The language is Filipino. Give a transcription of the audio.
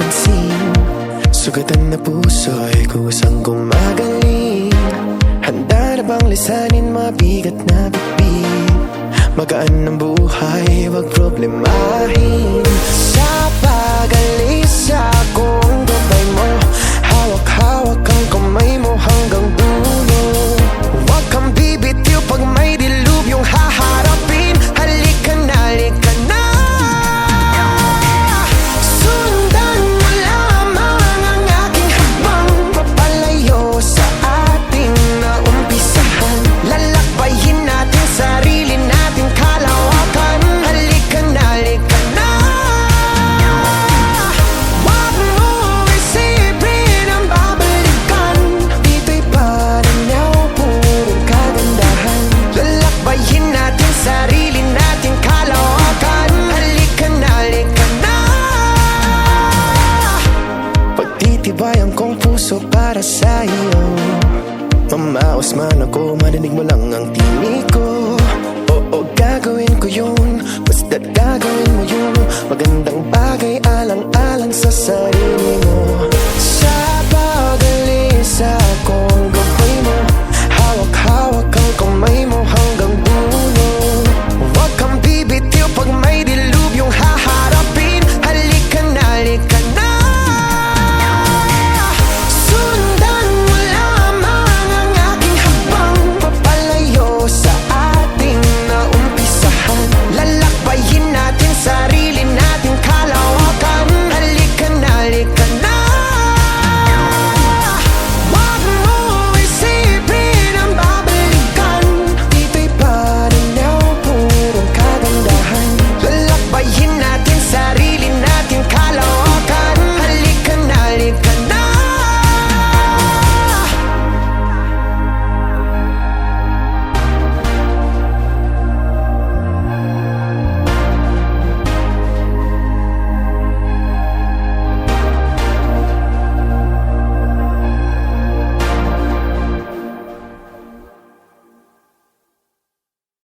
mapansin. Sugatan na puso'y kusang gumagaling. Handa na bang lisanin mabigat na bitbit? Magaan ng buhay, wag problemahin. Sa pag-alis akong gabay mo, hawak-hawak ang kamay mo hanggang dulo. Huwag kang bibitiw pag may dilubyong haharapin. Halika na, halika na. Sundan mo lamang ang aking habang papalayo sa ating naumpisahan. Lalakbayin natin sarili natin kalawakan. Halika na, halika na. Huwag mo isipin ang babalikan. Dito'y pananaw, purong kagandahan. Lalakbayin natin sarili natin kalawakan. Halika na, halika na. Pagtitibayan kong puso para sa